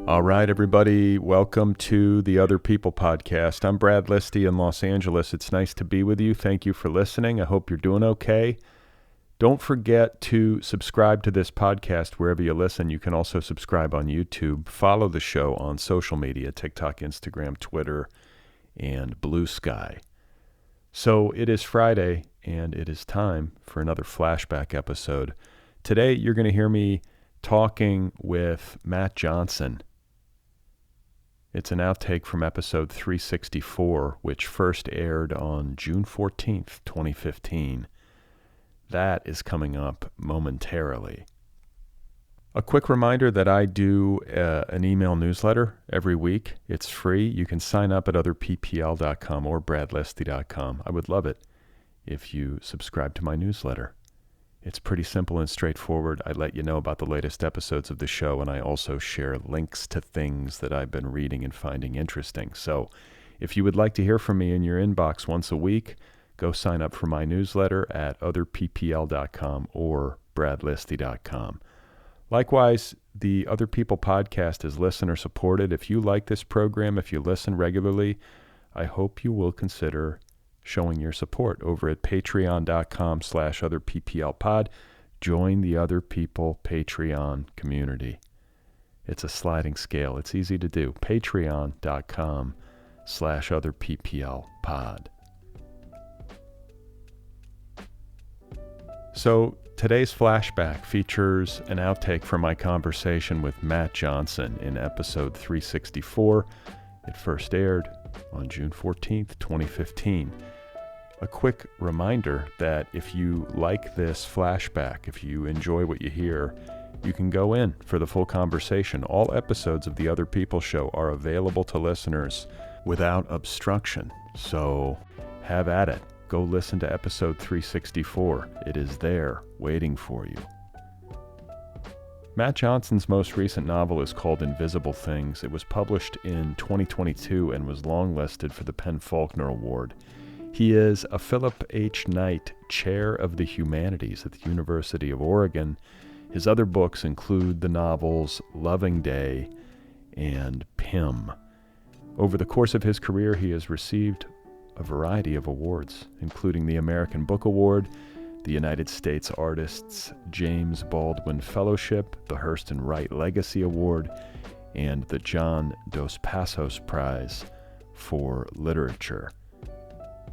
All right, everybody, welcome to the Otherppl podcast. I'm Brad Listi in Los Angeles. It's nice to be with you. Thank you for listening. I hope you're doing okay. Don't forget to subscribe to this podcast wherever you listen. You can also subscribe on YouTube. Follow the show on social media, TikTok, Instagram, Twitter, and Blue Sky. So it is Friday, and it is time for another flashback episode. Today, you're going to hear me talking with Matt Johnson. It's an outtake from episode 364, which first aired on June 14th, 2015. That is coming up momentarily. A quick reminder that I do an email newsletter every week. It's free. You can sign up at otherppl.com or bradlisti.com. I would love it if you subscribe to my newsletter. It's pretty simple and straightforward. I let you know about the latest episodes of the show, and I also share links to things that I've been reading and finding interesting. So if you would like to hear from me in your inbox once a week, go sign up for my newsletter at otherppl.com or bradlisti.com. Likewise, the Otherppl podcast is listener supported. If you like this program, if you listen regularly, I hope you will consider showing your support over at patreon.com/otherpplpod. Join the Otherppl Patreon community. It's a sliding scale. It's easy to do. Patreon.com/otherpplpod. So today's flashback features an outtake from my conversation with Matt Johnson in episode 364. It first aired on June 14th, 2015. A quick reminder that if you like this flashback, if you enjoy what you hear, you can go in for the full conversation. All episodes of The Otherppl Show are available to listeners without obstruction. So have at it. Go listen to episode 364. It is there waiting for you. Matt Johnson's most recent novel is called Invisible Things. It was published in 2022 and was longlisted for the Faulkner Award. He is a Philip H. Knight Chair of the Humanities at the University of Oregon. His other books include the novels Loving Day and Pym. Over the course of his career, he has received a variety of awards, including the American Book Award, the United States Artists James Baldwin Fellowship, the Hurston Wright Legacy Award, and the John Dos Passos Prize for Literature.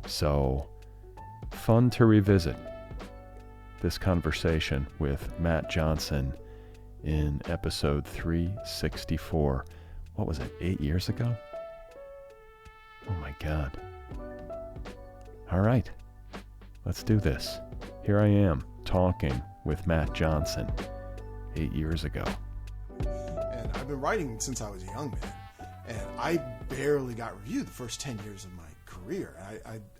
So, fun to revisit this conversation with Matt Johnson in episode 364. What was it, 8 years ago? Oh my God. All right, let's do this. Here I am talking with Matt Johnson 8 years ago. And I've been writing since I was a young man, and I barely got reviewed the first 10 years of my career.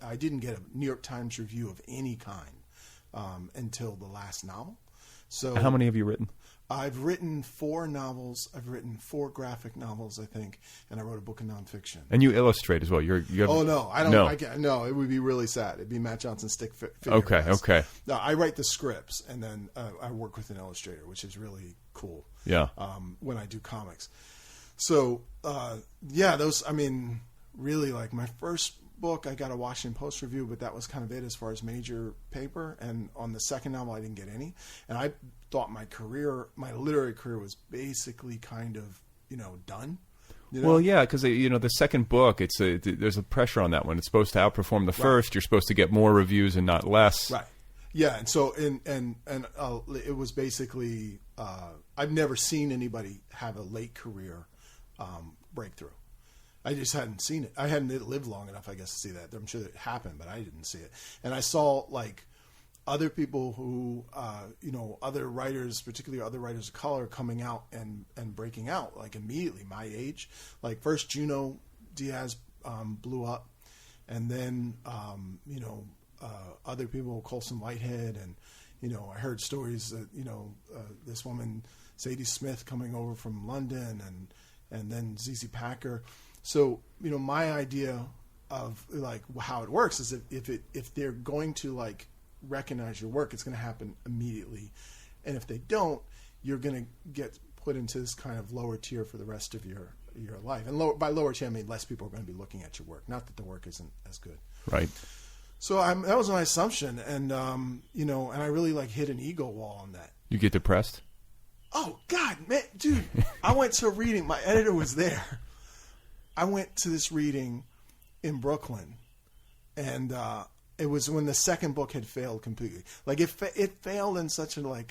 I didn't get a New York Times review of any kind until the last novel. So how many have you written? I've written 4 novels. I've written 4 graphic novels, I think, and I wrote a book of nonfiction. And you illustrate as well. You have, oh no, I don't. No. No, it would be really sad. It'd be Matt Johnson stick figure. Okay. No, I write the scripts, and then I work with an illustrator, which is really cool. Yeah. When I do comics, so those. I mean, really, like my first book, I got a Washington Post review, but that was kind of it as far as major paper. And on the second novel, I didn't get any. And I thought my literary career was basically kind of, done. Well, yeah, because the second book, there's a pressure on that one. It's supposed to outperform the first. You're supposed to get more reviews and not less. Right. Yeah, and so it was basically I've never seen anybody have a late career breakthrough. I just hadn't seen it. I hadn't lived long enough, I guess, to see that. I'm sure it happened, but I didn't see it. And I saw like other people who, other writers, particularly other writers of color, coming out and breaking out like immediately. My age, like first Juno Diaz blew up, and then other people, Colson Whitehead, and I heard stories that this woman Zadie Smith coming over from London, and then ZZ Packer. So, my idea of like how it works is if they're going to like recognize your work, it's going to happen immediately. And if they don't, you're going to get put into this kind of lower tier for the rest of your life. And by lower tier, I mean less people are going to be looking at your work. Not that the work isn't as good. Right. So that was my assumption, and and I really hit an ego wall on that. You get depressed? Oh God, man, dude! I went to a reading. My editor was there. I went to this reading in Brooklyn, and it was when the second book had failed completely. It failed in such an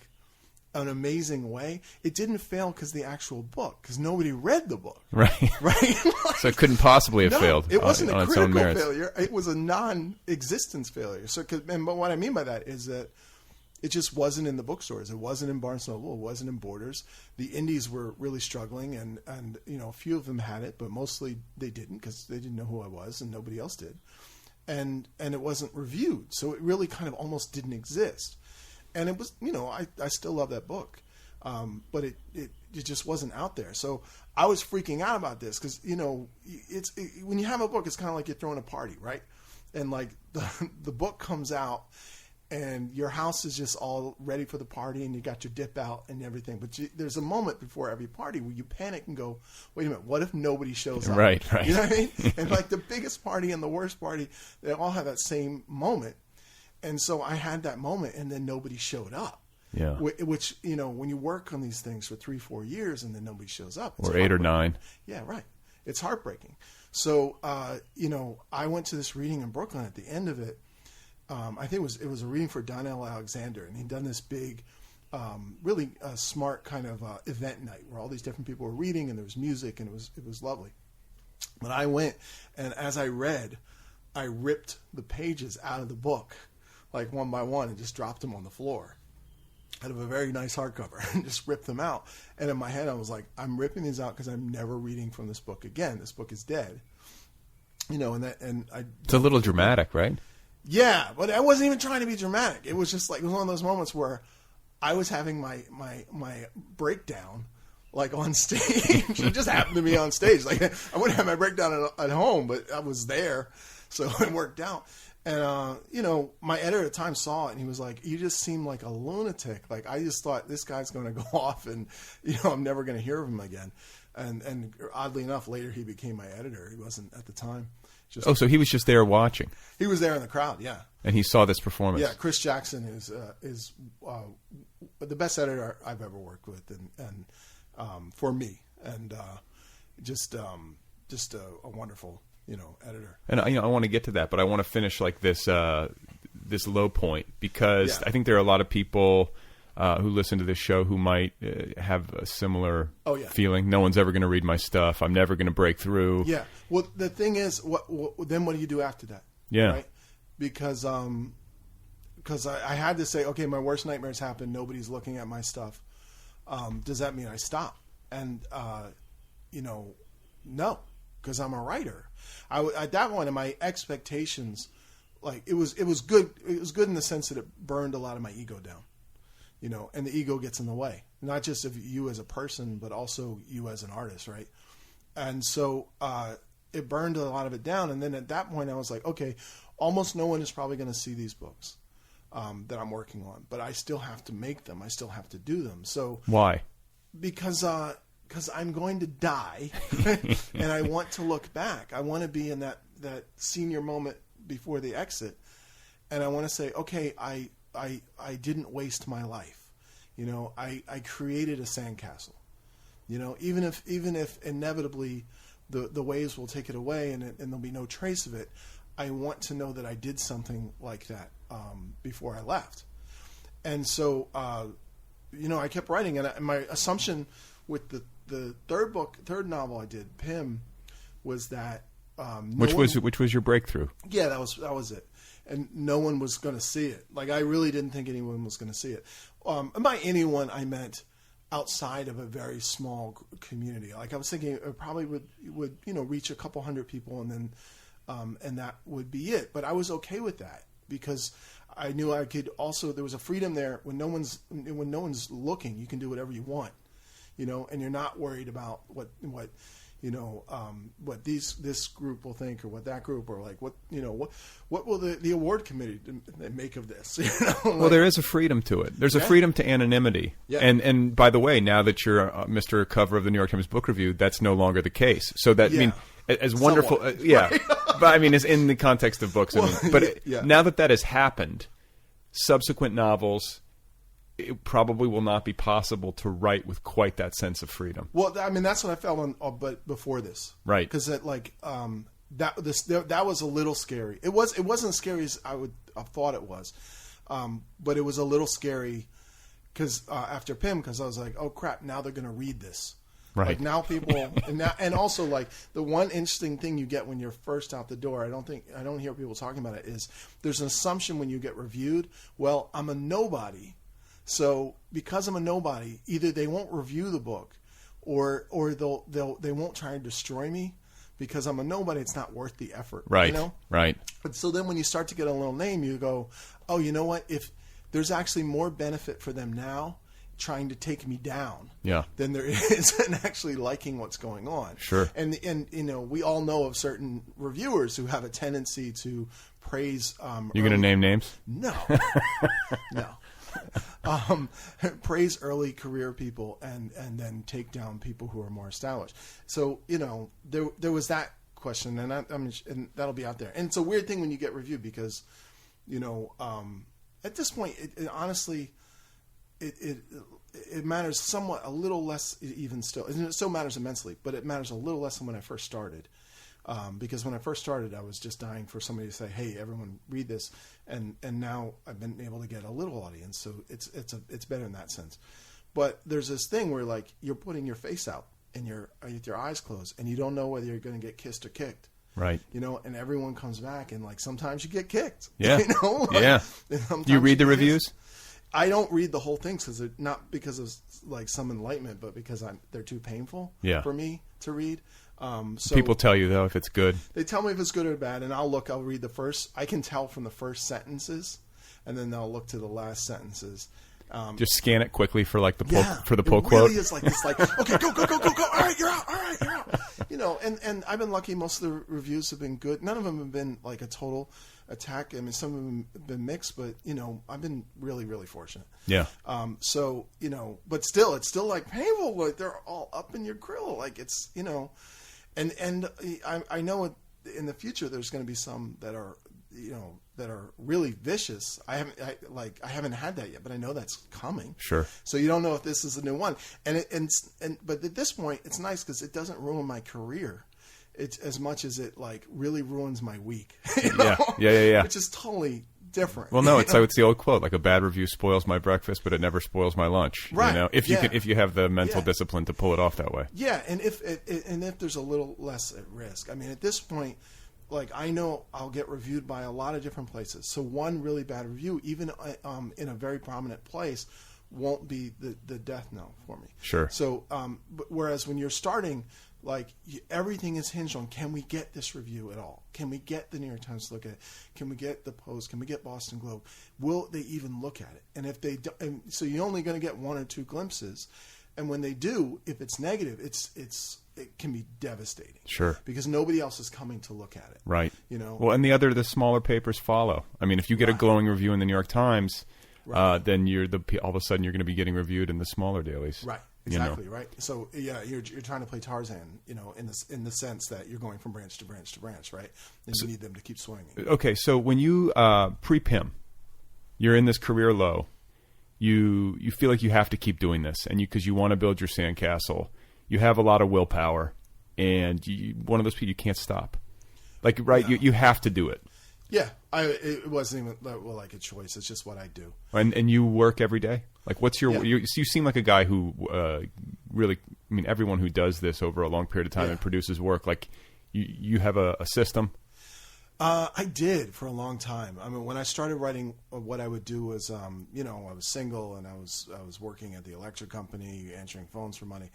amazing way. It didn't fail because the actual book, because nobody read the book. Right. Right. So it couldn't possibly have failed. It wasn't on a its own critical merits. failure. It was a non-existence failure. But what I mean by that is that it just wasn't in the bookstores. It wasn't in Barnes & Noble. It wasn't in Borders. The indies were really struggling, and a few of them had it, but mostly they didn't because they didn't know who I was and nobody else did. And it wasn't reviewed, so it really kind of almost didn't exist. And it was, I still love that book, but it just wasn't out there. So I was freaking out about this because when you have a book, it's kind of like you're throwing a party, right? And the book comes out, and your house is just all ready for the party, and you got your dip out and everything. But there's a moment before every party where you panic and go, "Wait a minute, what if nobody shows up?" Right. You know what I mean? And the biggest party and the worst party, they all have that same moment. And so I had that moment, and then nobody showed up. Yeah. Which, when you work on these things for 3-4 years and then nobody shows up. Or 8 or 9. Yeah, right. It's heartbreaking. So, I went to this reading in Brooklyn. At the end of it, I think it was a reading for Donnell Alexander, and he'd done this big, really smart kind of event night where all these different people were reading, and there was music, and it was lovely. But I went, and as I read, I ripped the pages out of the book, one by one, and just dropped them on the floor out of a very nice hardcover and just ripped them out. And in my head, I was like, I'm ripping these out because I'm never reading from this book again. This book is dead. It's a little dramatic, right? Yeah, but I wasn't even trying to be dramatic. It was just it was one of those moments where I was having my breakdown on stage. It just happened to be on stage. I wouldn't have my breakdown at home, but I was there, so it worked out. And, my editor at the time saw it, and he was like, "You just seem like a lunatic." I just thought, this guy's going to go off, and, I'm never going to hear of him again. And oddly enough, later he became my editor. He wasn't at the time. So he was just there watching. He was there in the crowd, yeah. And he saw this performance. Yeah, Chris Jackson is the best editor I've ever worked with, and for me, and just a wonderful editor. And I want to get to that, but I want to finish this this low point, because I think there are a lot of people who listen to this show who might have a similar feeling. No one's ever going to read my stuff. I'm never going to break through. Yeah. Well, the thing is, then what do you do after that? Yeah. Right? Because I had to say, okay, my worst nightmares happen. Nobody's looking at my stuff. Does that mean I stop? And no, because I'm a writer. At that point, my expectations, it was good. It was good in the sense that it burned a lot of my ego down. And the ego gets in the way, not just of you as a person, but also you as an artist, right? And so it burned a lot of it down. And then at that point, I was like, okay, almost no one is probably going to see these books that I'm working on, but I still have to make them. I still have to do them. So why? Because I'm going to die, and I want to look back. I want to be in that senior moment before the exit, and I want to say, okay, I didn't waste my life. I created a sandcastle. Even if inevitably the waves will take it away and there'll be no trace of it, I want to know that I did something like that before I left. And so, I kept writing, and my assumption with the third novel I did, Pym, was that which was your breakthrough? Yeah, that was it. And no one was going to see it. I really didn't think anyone was going to see it. And by anyone, I meant outside of a very small community. I was thinking it probably would reach a couple hundred people, and then and that would be it. But I was okay with that because I knew I could also. There was a freedom there when no one's looking. You can do whatever you want, and you're not worried about what what this group will think or what that group, or like what will the award committee make of this? Well, there is a freedom to it. There's a freedom to anonymity. Yeah. And by the way, now that you're Mr. Cover of the New York Times Book Review, that's no longer the case. So that, I mean, as wonderful, but I mean, as in the context of books. Now that has happened, subsequent novels, it probably will not be possible to write with quite that sense of freedom. Well, I mean, that's what I felt on, but before this, right? Because that was a little scary. It wasn't as scary as I thought it was, but it was a little scary because after Pym, because I was like, oh crap, now they're going to read this. Right. Like now people, and also like the one interesting thing you get when you're first out the door, I don't hear people talking about it, is there's an assumption when you get reviewed. Well, I'm a nobody. So because I'm a nobody, either they won't review the book, or they won't try and destroy me because I'm a nobody. It's not worth the effort, right? Right. But so then when you start to get a little name, you go, oh, you know what? If there's actually more benefit for them now trying to take me down, than there is in actually liking what's going on. Sure. And we all know of certain reviewers who have a tendency to praise. You're going to name names? No, no. Praise early career people and then take down people who are more established. So there was that question, and and that'll be out there. And it's a weird thing when you get reviewed because at this point, it honestly it matters somewhat, a little less even still. It still matters immensely, but it matters a little less than when I first started. Because when I first started, I was just dying for somebody to say, "Hey, everyone, read this," and now I've been able to get a little audience, so it's better in that sense. But there's this thing where like you're putting your face out and you're with your eyes closed, and you don't know whether you're going to get kissed or kicked, right? And everyone comes back, and like sometimes you get kicked, yeah, Do you read the reviews? I don't read the whole thing not because of like some enlightenment, but because they're too painful for me to read. So people tell you though if it's good. They tell me if it's good or bad, and I'll read the first. I can tell from the first sentences, and then they'll look to the last sentences. Just scan it quickly for like the pull it quote. Really is like it's like okay, go. All right, you're out. And I've been lucky. Most of the reviews have been good. None of them have been like a total attack. I mean, some of them have been mixed, but I've been really, really fortunate. Yeah. So but still, it's still like painful. Like they're all up in your grill. Like it's And I know in the future there's going to be some that are really vicious. I haven't had that yet, but I know that's coming. Sure. So you don't know if this is a new one, but at this point it's nice because it doesn't ruin my career. It's as much as it like really ruins my week. Yeah. Which is totally different. Well, no, it's the old quote, like a bad review spoils my breakfast, but it never spoils my lunch. Right. If you have the mental discipline to pull it off that way. Yeah, and if there's a little less at risk. I mean, at this point, like I know I'll get reviewed by a lot of different places. So one really bad review, even in a very prominent place, won't be the death knell for me. Sure. So, whereas when you're starting, like everything is hinged on, can we get this review at all? Can we get the New York Times to look at it? Can we get the Post? Can we get Boston Globe? Will they even look at it? And if they don't, and so you're only going to get one or two glimpses. And when they do, if it's negative, it can be devastating. Sure. Because nobody else is coming to look at it. Right. Well, and the smaller papers follow. I mean, if you get a glowing review in the New York Times, then all of a sudden you're going to be getting reviewed in the smaller dailies. Right. Exactly. Right. So you're trying to play Tarzan, in the sense that you're going from branch to branch to branch, right? And you need them to keep swinging. Okay. So when you pre-Pym, you're in this career low. You feel like you have to keep doing this, and because you want to build your sandcastle, you have a lot of willpower, and one of those people you can't stop. Like you have to do it. Yeah, it wasn't even like a choice. It's just what I do. And you work every day? Like what's your you seem like a guy who really, I mean, everyone who does this over a long period of time and produces work, like you have a system? I did for a long time. I mean, when I started writing, what I would do was, I was single and I was working at the electric company, answering phones for money.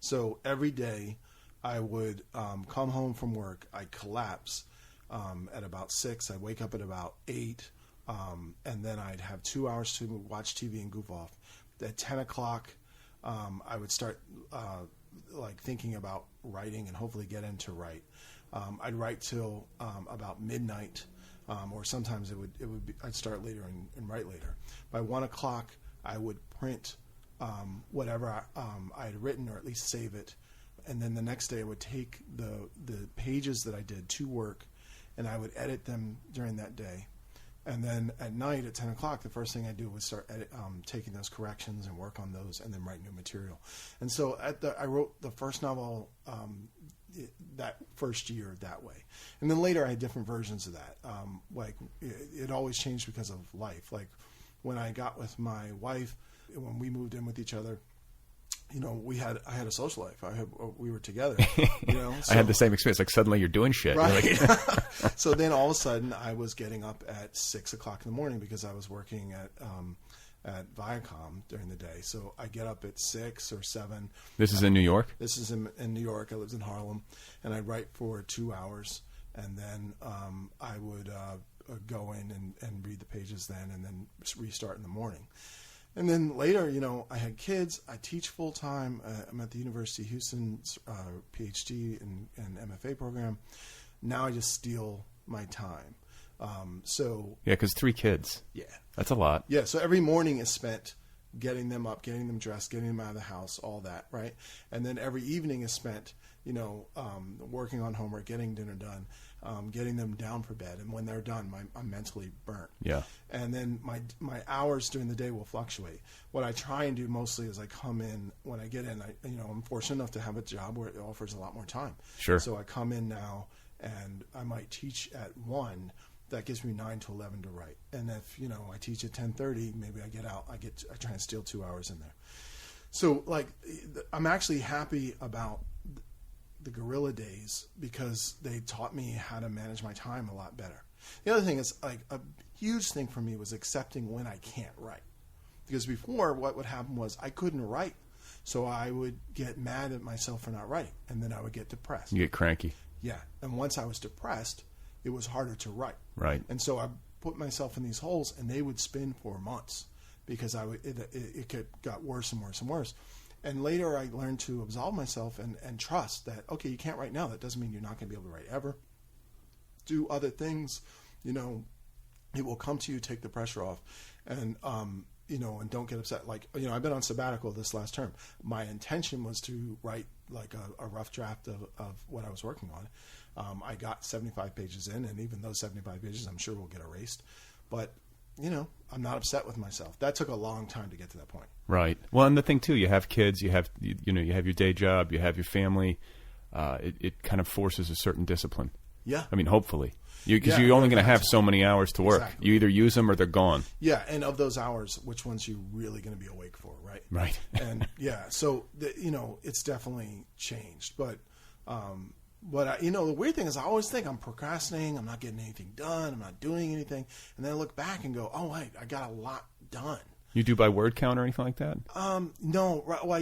So every day I would come home from work, I'd collapse at about 6. I'd wake up at about 8, and then I'd have 2 hours to watch TV and goof off. At 10 o'clock, I would start like thinking about writing and hopefully get into write. I'd write till about midnight, or sometimes it would be, I'd start later and write later. By 1 o'clock, I would print whatever I had written, or at least save it, and then the next day I would take the pages that I did to work, and I would edit them during that day. And then at night at 10 o'clock, the first thing I do was start taking those corrections and work on those, and then write new material. And so I wrote the first novel that first year that way. And then later I had different versions of that. Like it always changed because of life. Like when I got with my wife, when we moved in with each other, you know, I had a social life. We were together, you know. So, I had the same experience. Like suddenly you're doing shit. Right. You're like So then all of a sudden I was getting up at 6 o'clock in the morning because I was working at Viacom during the day. So I get up at 6 or 7. This is in New York? This is in New York. I lived in Harlem, and I'd write for 2 hours, and then I would go in and read the pages then, and then restart in the morning. And then later, you know, I had kids. I teach full time. I'm at the University of Houston's PhD and MFA program. Now I just steal my time. So yeah, because 3 kids. Yeah, that's a lot. Yeah, so every morning is spent getting them up, getting them dressed, getting them out of the house, all that, right? And then every evening is spent, you know, working on homework, getting dinner done, getting them down for bed. And when they're done, I'm mentally burnt. Yeah. And then my hours during the day will fluctuate. What I try and do mostly is I come in, when I get in, I'm fortunate enough to have a job where it offers a lot more time. Sure. So I come in now, and I might teach at 1. That gives me 9 to 11 to write. And if, you know, I teach at 10:30, maybe I get out, I try and steal 2 hours in there. So like, I'm actually happy about the guerrilla days because they taught me how to manage my time a lot better. The other thing is, like, a huge thing for me was accepting when I can't write. Because before, what would happen was I couldn't write. So I would get mad at myself for not writing, and then I would get depressed. You get cranky. Yeah. And once I was depressed, it was harder to write. Right. And so I put myself in these holes, and they would spin for months because it got worse and worse and worse. And later I learned to absolve myself and trust that, okay, you can't write now. That doesn't mean you're not going to be able to write ever. Do other things, you know, it will come to you, take the pressure off. And, you know, and don't get upset. Like, you know, I've been on sabbatical this last term. My intention was to write like a rough draft of what I was working on. I got 75 pages in, and even those 75 pages I'm sure will get erased. But, you know, I'm not upset with myself. That took a long time to get to that point. Right. Well, and the thing too, you have kids, you have your day job, you have your family. It kind of forces a certain discipline. Yeah. I mean, hopefully. Because you're only going to have so many hours to work. Exactly. You either use them or they're gone. Yeah, and of those hours, which ones are you really going to be awake for, right? Right. And yeah, so you know, it's definitely changed. But you know, the weird thing is, I always think I'm procrastinating. I'm not getting anything done. I'm not doing anything. And then I look back and go, "Oh wait, I got a lot done." You do by word count or anything like that? No. Well,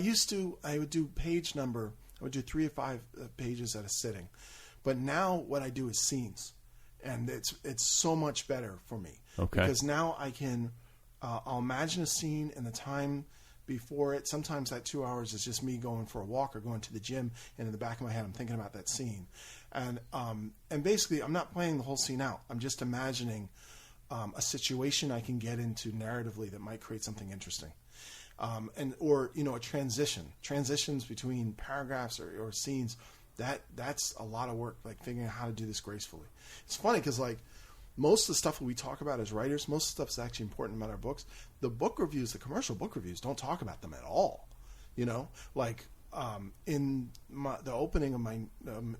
I would do page number. I would do 3 or 5 pages at a sitting. But now what I do is scenes. And it's so much better for me. Okay. Because now I can, I'll imagine a scene and the time before it. Sometimes that 2 hours is just me going for a walk or going to the gym, and in the back of my head I'm thinking about that scene. And basically I'm not playing the whole scene out. I'm just imagining a situation I can get into narratively that might create something interesting. Or you know, transitions between paragraphs or scenes. That's a lot of work, like figuring out how to do this gracefully. It's funny because like most of the stuff that we talk about as writers, most of the stuff is actually important about our books. The book reviews, the commercial book reviews, don't talk about them at all. You know, like in the opening of my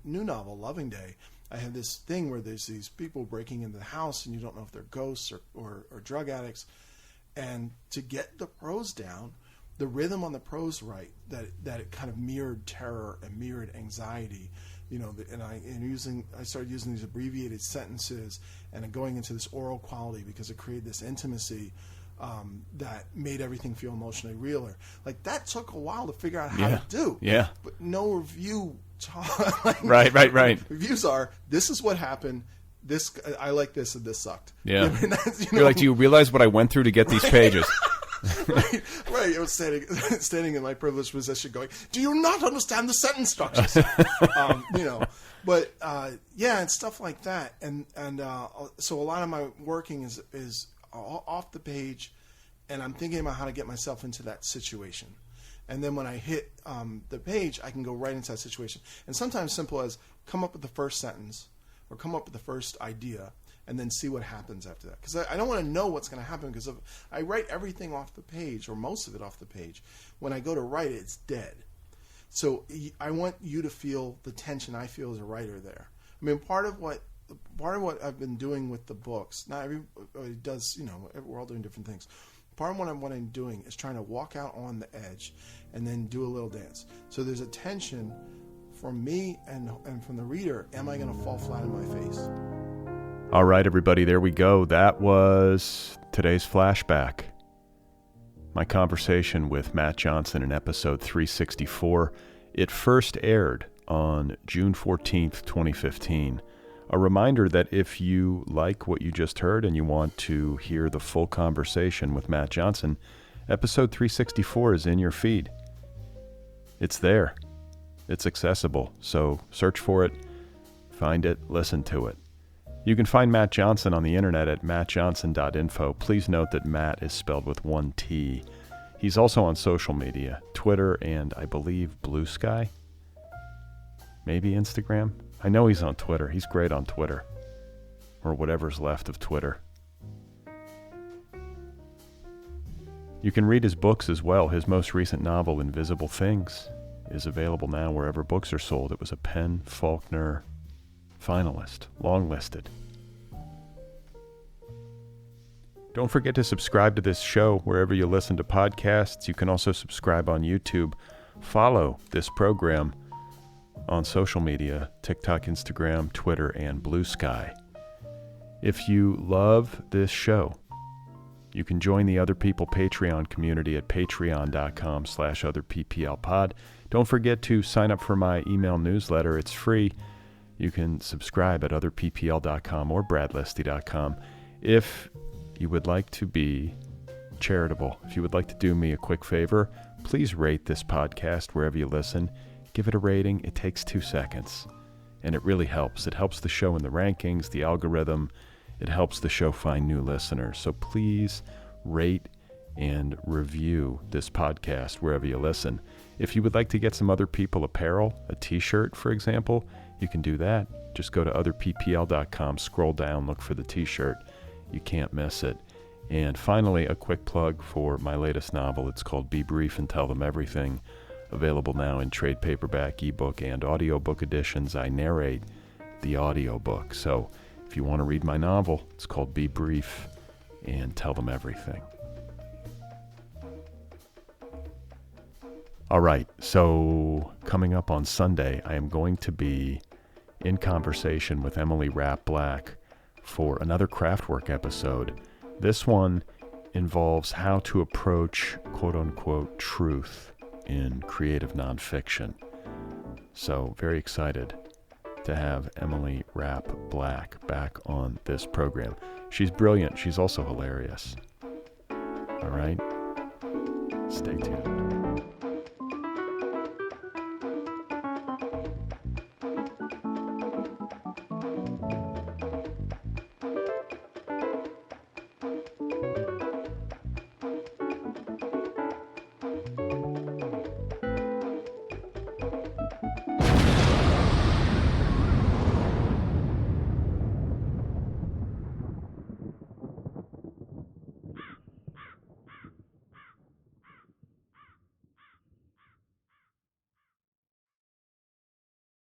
new novel, Loving Day, I have this thing where there's these people breaking into the house and you don't know if they're ghosts or drug addicts. And to get the prose down, the rhythm on the prose right, that it kind of mirrored terror and mirrored anxiety, you know. And I started using these abbreviated sentences and going into this oral quality because it created this intimacy that made everything feel emotionally realer. Like that took a while to figure out how to do. Yeah. But no review. Right. Reviews are, this is what happened. This I like this and this sucked. Yeah. I mean, you're like, do you realize what I went through to get these pages? Right. I was standing in my privileged position going, do you not understand the sentence structures? But and stuff like that. And so a lot of my working is off the page, and I'm thinking about how to get myself into that situation. And then when I hit the page, I can go right into that situation. And sometimes simple as come up with the first sentence or come up with the first idea and then see what happens after that. Because I don't want to know what's going to happen, because I write everything off the page, or most of it off the page. When I go to write it, it's dead. So I want you to feel the tension I feel as a writer there. I mean, part of what I've been doing with the books, not everybody does, we're all doing different things. Part of what I'm doing is trying to walk out on the edge and then do a little dance. So there's a tension from me and from the reader. Am I going to fall flat in my face? All right, everybody, there we go. That was today's flashback. My conversation with Matt Johnson in episode 364. It first aired on June 14th, 2015. A reminder that if you like what you just heard and you want to hear the full conversation with Matt Johnson, episode 364 is in your feed. It's there. It's accessible. So search for it, find it, listen to it. You can find Matt Johnson on the internet at mattjohnson.info. Please note that Matt is spelled with one T. He's also on social media, Twitter and I believe Blue Sky. Maybe Instagram. I know he's on Twitter. He's great on Twitter. Or whatever's left of Twitter. You can read his books as well. His most recent novel, Invisible Things, is available now wherever books are sold. It was a PEN Faulkner finalist, long-listed. Don't forget to subscribe to this show wherever you listen to podcasts. You can also subscribe on YouTube. Follow this program on social media, TikTok, Instagram, Twitter, and Blue Sky. If you love this show, you can join the Other People Patreon community at patreon.com/otherpplpod. Don't forget to sign up for my email newsletter. It's free. You can subscribe at otherppl.com or bradlisti.com. If you would like to be charitable, if you would like to do me a quick favor, please rate this podcast wherever you listen. Give it a rating. It takes 2 seconds, and it really helps. It helps the show in the rankings, the algorithm. It helps the show find new listeners. So please rate and review this podcast wherever you listen. If you would like to get some Other People apparel, a t-shirt, for example, you can do that. Just go to otherppl.com, scroll down, look for the t-shirt. You can't miss it. And finally, a quick plug for my latest novel. It's called Be Brief and Tell Them Everything. Available now in trade paperback, ebook, and audiobook editions. I narrate the audiobook. So if you want to read my novel, it's called Be Brief and Tell Them Everything. All right, so coming up on Sunday, I am going to be in conversation with Emily Rapp Black for another Craftwork episode. This one involves how to approach quote-unquote truth in creative nonfiction. So very excited to have Emily Rapp Black back on this program. She's brilliant. She's also hilarious. All right, stay tuned.